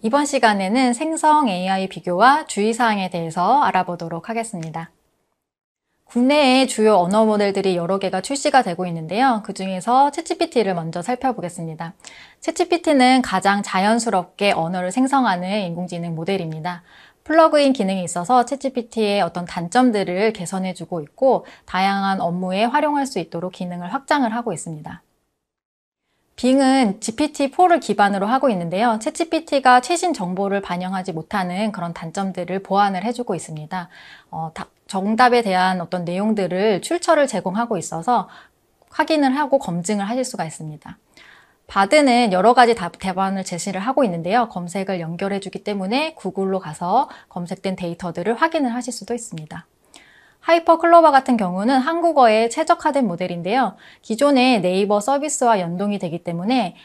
이번 시간에는 생성 AI 비교와 주의사항에 대해서 알아보도록 하겠습니다. 국내에 주요 언어 모델들이 여러 개가 출시가 되고 있는데요. 그 중에서 챗GPT를 먼저 살펴보겠습니다. 챗GPT는 가장 자연스럽게 언어를 생성하는 인공지능 모델입니다. 플러그인 기능이 있어서 챗GPT의 어떤 단점들을 개선해주고 있고, 다양한 업무에 활용할 수 있도록 기능을 확장을 하고 있습니다. 빙은 GPT-4를 기반으로 하고 있는데요. 챗GPT가 최신 정보를 반영하지 못하는 그런 단점들을 보완을 해주고 있습니다. 정답에 대한 어떤 내용들을 출처를 제공하고 있어서 확인을 하고 검증을 하실 수가 있습니다. 바드는 여러 가지 답안을 제시를 하고 있는데요. 검색을 연결해주기 때문에 구글로 가서 검색된 데이터들을 확인을 하실 수도 있습니다. 하이퍼 클로버 같은 경우는 한국어에 최적화된 모델인데요. 기존의 네이버 서비스와 연동이 되기 때문에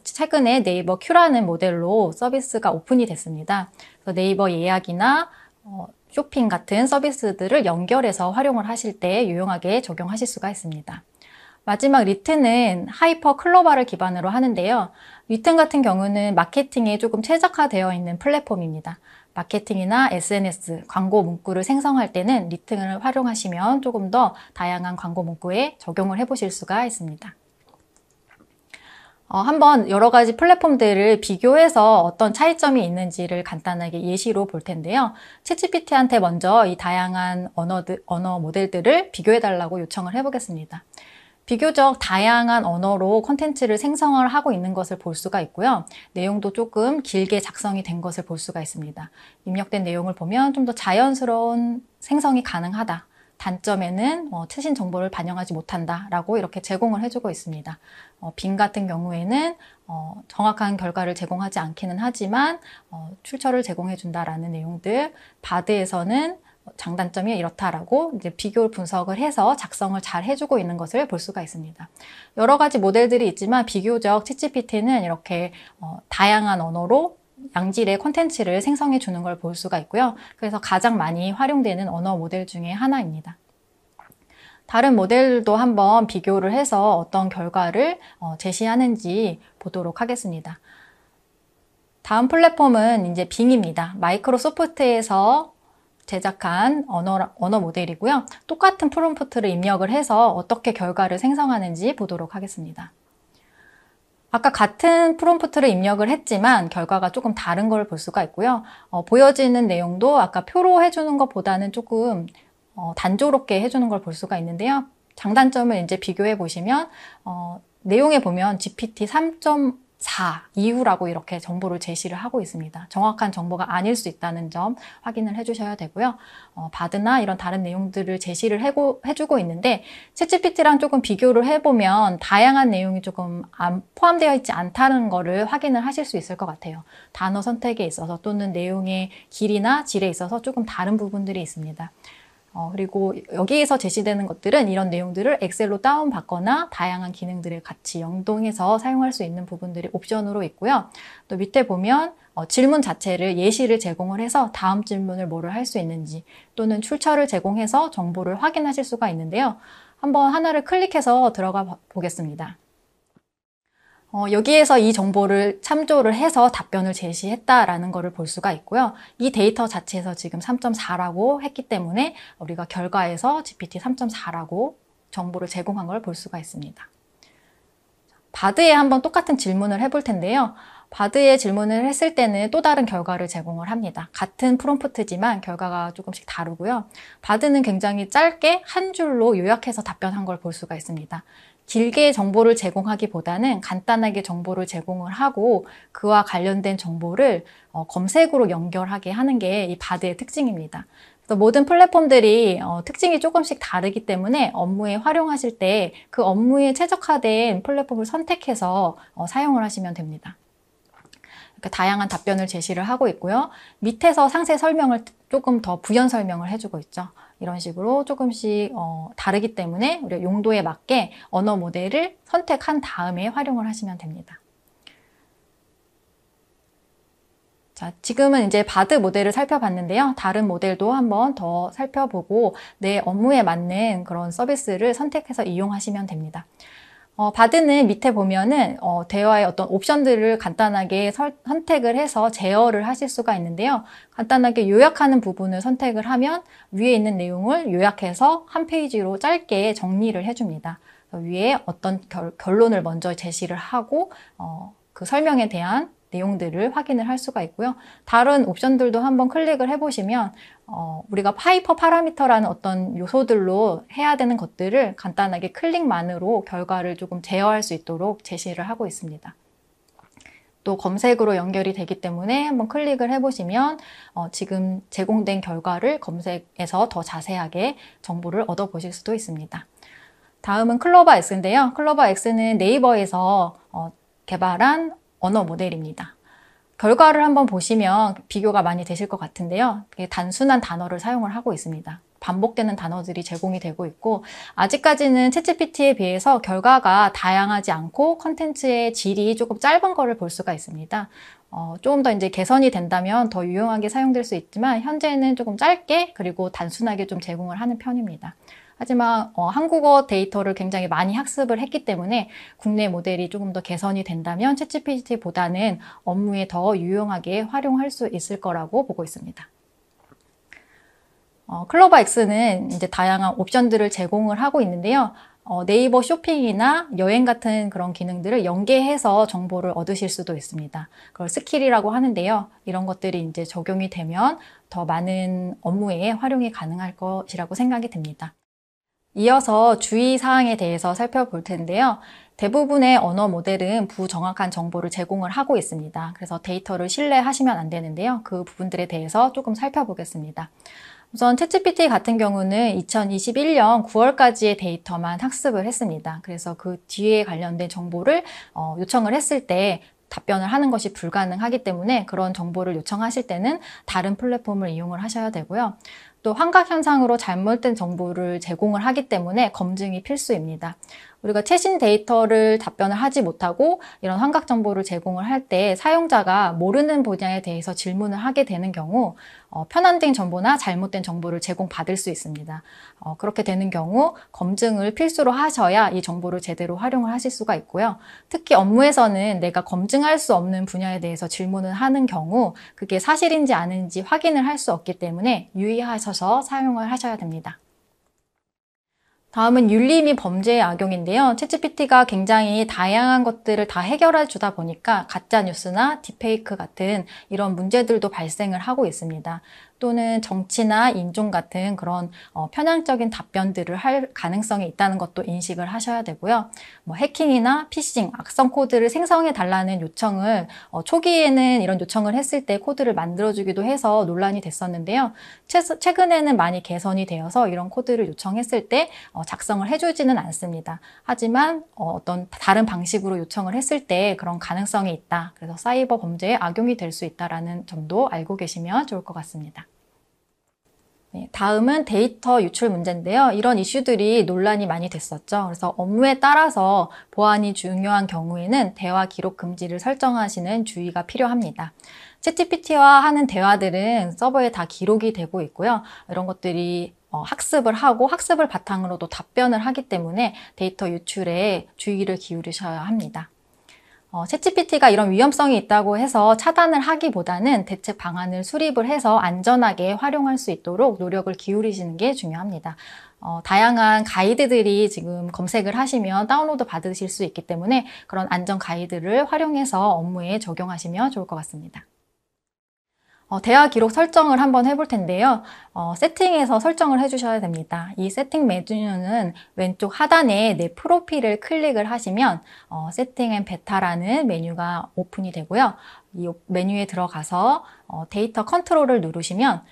최근에 네이버 큐라는 모델로 서비스가 오픈이 됐습니다. 그래서 네이버 예약이나 쇼핑 같은 서비스들을 연결해서 활용을 하실 때 유용하게 적용하실 수가 있습니다. 마지막 리튼은 하이퍼 클로버를 기반으로 하는데요. 리튼 같은 경우는 마케팅에 조금 최적화되어 있는 플랫폼입니다. 마케팅이나 SNS, 광고 문구를 생성할 때는 리튼을 활용하시면 조금 더 다양한 광고 문구에 적용을 해보실 수가 있습니다. 한번 여러 가지 플랫폼들을 비교해서 어떤 차이점이 있는지를 간단하게 예시로 볼 텐데요. 챗GPT한테 먼저 이 다양한 언어 모델들을 비교해달라고 요청을 해보겠습니다. 비교적 다양한 언어로 콘텐츠를 생성을 하고 있는 것을 볼 수가 있고요. 내용도 조금 길게 작성이 된 것을 볼 수가 있습니다. 입력된 내용을 보면 좀 더 자연스러운 생성이 가능하다. 단점에는 최신 정보를 반영하지 못한다 라고 이렇게 제공을 해주고 있습니다. 빙 같은 경우에는 정확한 결과를 제공하지 않기는 하지만 출처를 제공해 준다라는 내용들, 바드에서는 장단점이 이렇다라고 이제 비교 분석을 해서 작성을 잘 해주고 있는 것을 볼 수가 있습니다. 여러 가지 모델들이 있지만 비교적 챗GPT는 이렇게 다양한 언어로 양질의 콘텐츠를 생성해 주는 걸 볼 수가 있고요. 그래서 가장 많이 활용되는 언어 모델 중에 하나입니다. 다른 모델도 한번 비교를 해서 어떤 결과를 제시하는지 보도록 하겠습니다. 다음 플랫폼은 이제 빙입니다. 마이크로소프트에서 제작한 언어 모델이고요. 똑같은 프롬프트를 입력을 해서 어떻게 결과를 생성하는지 보도록 하겠습니다. 아까 같은 프롬프트를 입력을 했지만 결과가 조금 다른 걸 볼 수가 있고요. 보여지는 내용도 아까 표로 해주는 것보다는 조금 단조롭게 해주는 걸 볼 수가 있는데요. 장단점을 이제 비교해 보시면 내용에 보면 GPT 3.4 이후라고 이렇게 정보를 제시를 하고 있습니다. 정확한 정보가 아닐 수 있다는 점 확인을 해주셔야 되고요. 바드나 이런 다른 내용들을 제시를 해주고 있는데 챗GPT랑 조금 비교를 해보면 다양한 내용이 조금 포함되어 있지 않다는 거를 확인을 하실 수 있을 것 같아요. 단어 선택에 있어서 또는 내용의 길이나 질에 있어서 조금 다른 부분들이 있습니다. 그리고 여기에서 제시되는 것들은 이런 내용들을 엑셀로 다운받거나 다양한 기능들을 같이 연동해서 사용할 수 있는 부분들이 옵션으로 있고요. 또 밑에 보면 질문 자체를 예시를 제공을 해서 다음 질문을 뭐를 할 수 있는지 또는 출처를 제공해서 정보를 확인하실 수가 있는데요. 한번 하나를 클릭해서 들어가 보겠습니다. 여기에서 이 정보를 참조를 해서 답변을 제시했다라는 것을 볼 수가 있고요. 이 데이터 자체에서 지금 3.4라고 했기 때문에 우리가 결과에서 GPT 3.4라고 정보를 제공한 걸 볼 수가 있습니다. 바드에 한번 똑같은 질문을 해볼 텐데요. 바드에 질문을 했을 때는 또 다른 결과를 제공을 합니다. 같은 프롬프트지만 결과가 조금씩 다르고요. 바드는 굉장히 짧게 한 줄로 요약해서 답변한 걸 볼 수가 있습니다. 길게 정보를 제공하기보다는 간단하게 정보를 제공을 하고 그와 관련된 정보를 검색으로 연결하게 하는 게 이 바드의 특징입니다. 그래서 모든 플랫폼들이 특징이 조금씩 다르기 때문에 업무에 활용하실 때 그 업무에 최적화된 플랫폼을 선택해서 사용을 하시면 됩니다. 이렇게 다양한 답변을 제시를 하고 있고요. 밑에서 상세 설명을 조금 더 부연 설명을 해주고 있죠. 이런 식으로 조금씩 다르기 때문에 우리 용도에 맞게 언어 모델을 선택한 다음에 활용을 하시면 됩니다. 자, 지금은 이제 바드 모델을 살펴봤는데요. 다른 모델도 한번 더 살펴보고 내 업무에 맞는 그런 서비스를 선택해서 이용하시면 됩니다. 바드는 밑에 보면은 대화의 어떤 옵션들을 간단하게 선택을 해서 제어를 하실 수가 있는데요. 간단하게 요약하는 부분을 선택을 하면 위에 있는 내용을 요약해서 한 페이지로 짧게 정리를 해줍니다. 위에 어떤 결론을 먼저 제시를 하고 그 설명에 대한 내용들을 확인을 할 수가 있고요. 다른 옵션들도 한번 클릭을 해보시면 우리가 하이퍼 파라미터라는 어떤 요소들로 해야 되는 것들을 간단하게 클릭만으로 결과를 조금 제어할 수 있도록 제시를 하고 있습니다. 또 검색으로 연결이 되기 때문에 한번 클릭을 해보시면 지금 제공된 결과를 검색해서 더 자세하게 정보를 얻어보실 수도 있습니다. 다음은 클로버X인데요. 클로버X는 네이버에서 개발한 언어 모델입니다. 결과를 한번 보시면 비교가 많이 되실 것 같은데요. 단순한 단어를 사용을 하고 있습니다. 반복되는 단어들이 제공이 되고 있고 아직까지는 챗GPT에 비해서 결과가 다양하지 않고 컨텐츠의 질이 조금 짧은 거를 볼 수가 있습니다. 조금 더 이제 개선이 된다면 더 유용하게 사용될 수 있지만 현재는 조금 짧게 그리고 단순하게 좀 제공을 하는 편입니다. 하지만 한국어 데이터를 굉장히 많이 학습을 했기 때문에 국내 모델이 조금 더 개선이 된다면 챗GPT보다는 업무에 더 유용하게 활용할 수 있을 거라고 보고 있습니다. 클로버X는 이제 다양한 옵션들을 제공을 하고 있는데요. 네이버 쇼핑이나 여행 같은 그런 기능들을 연계해서 정보를 얻으실 수도 있습니다. 그걸 스킬이라고 하는데요. 이런 것들이 이제 적용이 되면 더 많은 업무에 활용이 가능할 것이라고 생각이 듭니다. 이어서 주의사항에 대해서 살펴볼 텐데요. 대부분의 언어 모델은 부정확한 정보를 제공을 하고 있습니다. 그래서 데이터를 신뢰하시면 안 되는데요. 그 부분들에 대해서 조금 살펴보겠습니다. 우선 챗GPT 같은 경우는 2021년 9월까지의 데이터만 학습을 했습니다. 그래서 그 뒤에 관련된 정보를 요청을 했을 때 답변을 하는 것이 불가능하기 때문에 그런 정보를 요청하실 때는 다른 플랫폼을 이용을 하셔야 되고요. 또 환각현상으로 잘못된 정보를 제공을 하기 때문에 검증이 필수입니다. 우리가 최신 데이터를 답변을 하지 못하고 이런 환각 정보를 제공을 할 때 사용자가 모르는 분야에 대해서 질문을 하게 되는 경우 편향된 정보나 잘못된 정보를 제공받을 수 있습니다. 그렇게 되는 경우 검증을 필수로 하셔야 이 정보를 제대로 활용을 하실 수가 있고요. 특히 업무에서는 내가 검증할 수 없는 분야에 대해서 질문을 하는 경우 그게 사실인지 아닌지 확인을 할 수 없기 때문에 유의하셔서 사용을 하셔야 됩니다. 다음은 윤리 및 범죄의 악용인데요. 챗GPT가 굉장히 다양한 것들을 다 해결해 주다 보니까 가짜뉴스나 딥페이크 같은 이런 문제들도 발생을 하고 있습니다. 또는 정치나 인종 같은 그런 편향적인 답변들을 할 가능성이 있다는 것도 인식을 하셔야 되고요. 해킹이나 피싱, 악성 코드를 생성해 달라는 요청을 초기에는 이런 요청을 했을 때 코드를 만들어주기도 해서 논란이 됐었는데요. 최근에는 많이 개선이 되어서 이런 코드를 요청했을 때 작성을 해주지는 않습니다. 하지만 어떤 다른 방식으로 요청을 했을 때 그런 가능성이 있다. 그래서 사이버 범죄에 악용이 될 수 있다는 점도 알고 계시면 좋을 것 같습니다. 네, 다음은 데이터 유출 문제인데요. 이런 이슈들이 논란이 많이 됐었죠. 그래서 업무에 따라서 보안이 중요한 경우에는 대화 기록 금지를 설정하시는 주의가 필요합니다. 챗GPT와 하는 대화들은 서버에 다 기록이 되고 있고요. 이런 것들이 학습을 하고 학습을 바탕으로 또 답변을 하기 때문에 데이터 유출에 주의를 기울이셔야 합니다. 챗GPT가 이런 위험성이 있다고 해서 차단을 하기보다는 대책 방안을 수립을 해서 안전하게 활용할 수 있도록 노력을 기울이시는 게 중요합니다. 다양한 가이드들이 지금 검색을 하시면 다운로드 받으실 수 있기 때문에 그런 안전 가이드를 활용해서 업무에 적용하시면 좋을 것 같습니다. 대화 기록 설정을 한번 해볼 텐데요. 세팅에서 설정을 해주셔야 됩니다. 이 세팅 메뉴는 왼쪽 하단에 내 프로필을 클릭을 하시면 세팅 앤 베타라는 메뉴가 오픈이 되고요. 이 메뉴에 들어가서 데이터 컨트롤을 누르시면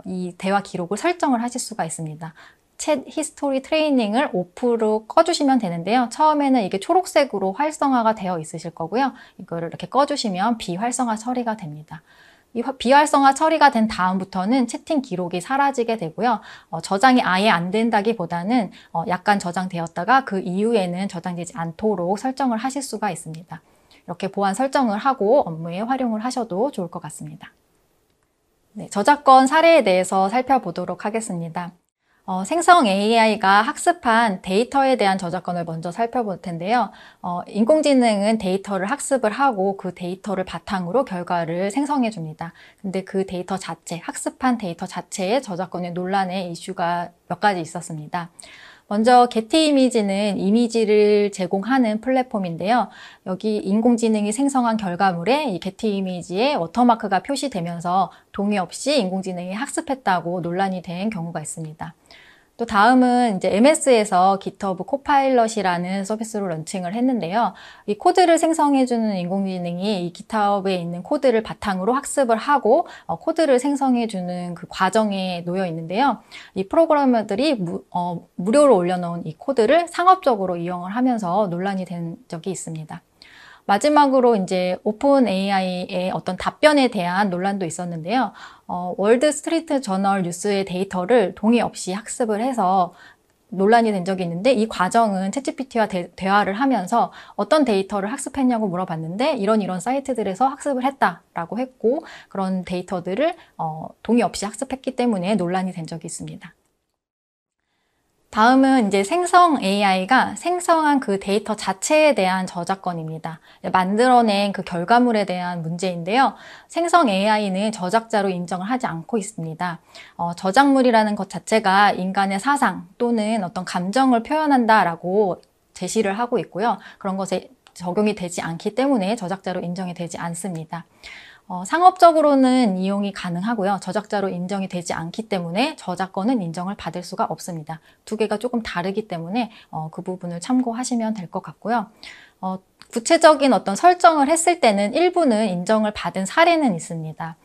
이 대화 기록을 설정을 하실 수가 있습니다. 챗 히스토리 트레이닝을 오프로 꺼주시면 되는데요. 처음에는 이게 초록색으로 활성화가 되어 있으실 거고요. 이거를 이렇게 꺼주시면 비활성화 처리가 됩니다. 이 비활성화 처리가 된 다음부터는 채팅 기록이 사라지게 되고요. 저장이 아예 안 된다기보다는 약간 저장되었다가 그 이후에는 저장되지 않도록 설정을 하실 수가 있습니다. 이렇게 보안 설정을 하고 업무에 활용을 하셔도 좋을 것 같습니다. 네, 저작권 사례에 대해서 살펴보도록 하겠습니다. 생성 AI가 학습한 데이터에 대한 저작권을 먼저 살펴볼 텐데요. 인공지능은 데이터를 학습을 하고 그 데이터를 바탕으로 결과를 생성해 줍니다. 근데 그 데이터 자체, 학습한 데이터 자체의 저작권의 논란의 이슈가 몇 가지 있었습니다. 먼저 게티 이미지는 이미지를 제공하는 플랫폼인데요. 여기 인공지능이 생성한 결과물에 이 게티 이미지에 워터마크가 표시되면서 동의 없이 인공지능이 학습했다고 논란이 된 경우가 있습니다. 또 다음은 이제 MS에서 GitHub 코파일럿이라는 서비스로 런칭을 했는데요. 이 코드를 생성해주는 인공지능이 이 GitHub에 있는 코드를 바탕으로 학습을 하고 코드를 생성해주는 그 과정에 놓여 있는데요. 이 프로그래머들이 무료로 올려놓은 이 코드를 상업적으로 이용을 하면서 논란이 된 적이 있습니다. 마지막으로 이제 오픈 AI의 어떤 답변에 대한 논란도 있었는데요. 월드 스트리트 저널 뉴스의 데이터를 동의 없이 학습을 해서 논란이 된 적이 있는데 이 과정은 챗GPT와 대화를 하면서 어떤 데이터를 학습했냐고 물어봤는데 이런 사이트들에서 학습을 했다라고 했고 그런 데이터들을 동의 없이 학습했기 때문에 논란이 된 적이 있습니다. 다음은 이제 생성 AI가 생성한 그 데이터 자체에 대한 저작권입니다. 만들어낸 그 결과물에 대한 문제인데요. 생성 AI는 저작자로 인정을 하지 않고 있습니다. 저작물이라는 것 자체가 인간의 사상 또는 어떤 감정을 표현한다라고 제시를 하고 있고요. 그런 것에 적용이 되지 않기 때문에 저작자로 인정이 되지 않습니다. 상업적으로는 이용이 가능하고요. 저작자로 인정이 되지 않기 때문에 저작권은 인정을 받을 수가 없습니다. 두 개가 조금 다르기 때문에 그 부분을 참고하시면 될 것 같고요. 구체적인 어떤 설정을 했을 때는 일부는 인정을 받은 사례는 있습니다.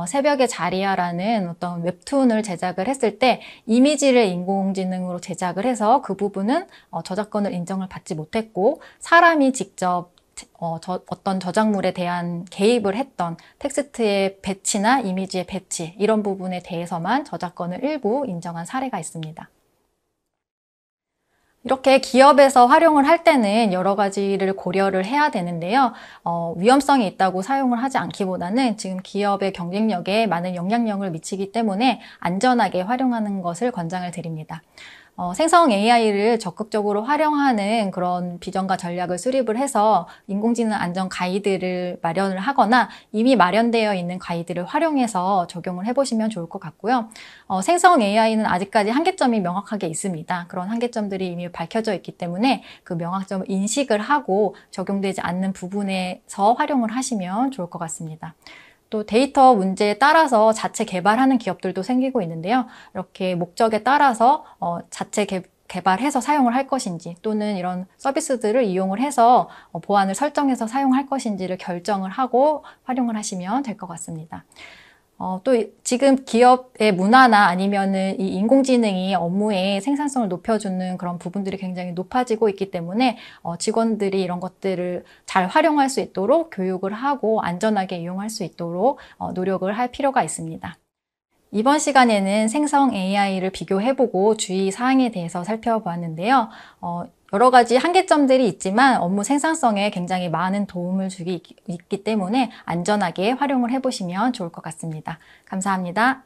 새벽의 자리야라는 어떤 웹툰을 제작을 했을 때 이미지를 인공지능으로 제작을 해서 그 부분은 저작권을 인정을 받지 못했고 사람이 직접 어떤 저작물에 대한 개입을 했던 텍스트의 배치나 이미지의 배치 이런 부분에 대해서만 저작권을 일부 인정한 사례가 있습니다. 이렇게 기업에서 활용을 할 때는 여러 가지를 고려를 해야 되는데요. 위험성이 있다고 사용을 하지 않기보다는 지금 기업의 경쟁력에 많은 영향력을 미치기 때문에 안전하게 활용하는 것을 권장을 드립니다. 생성 AI를 적극적으로 활용하는 그런 비전과 전략을 수립을 해서 인공지능 안전 가이드를 마련을 하거나 이미 마련되어 있는 가이드를 활용해서 적용을 해보시면 좋을 것 같고요. 생성 AI는 아직까지 한계점이 명확하게 있습니다. 그런 한계점들이 이미 밝혀져 있기 때문에 그 명확점을 인식을 하고 적용되지 않는 부분에서 활용을 하시면 좋을 것 같습니다. 또 데이터 문제에 따라서 자체 개발하는 기업들도 생기고 있는데요. 이렇게 목적에 따라서 자체 개발해서 사용을 할 것인지 또는 이런 서비스들을 이용을 해서 보안을 설정해서 사용할 것인지를 결정을 하고 활용을 하시면 될 것 같습니다. 또 지금 기업의 문화나 아니면은 이 인공지능이 업무의 생산성을 높여주는 그런 부분들이 굉장히 높아지고 있기 때문에 직원들이 이런 것들을 잘 활용할 수 있도록 교육을 하고 안전하게 이용할 수 있도록 노력을 할 필요가 있습니다. 이번 시간에는 생성 AI를 비교해보고 주의사항에 대해서 살펴보았는데요. 여러 가지 한계점들이 있지만 업무 생산성에 굉장히 많은 도움을 주기 있기 때문에 안전하게 활용을 해보시면 좋을 것 같습니다. 감사합니다.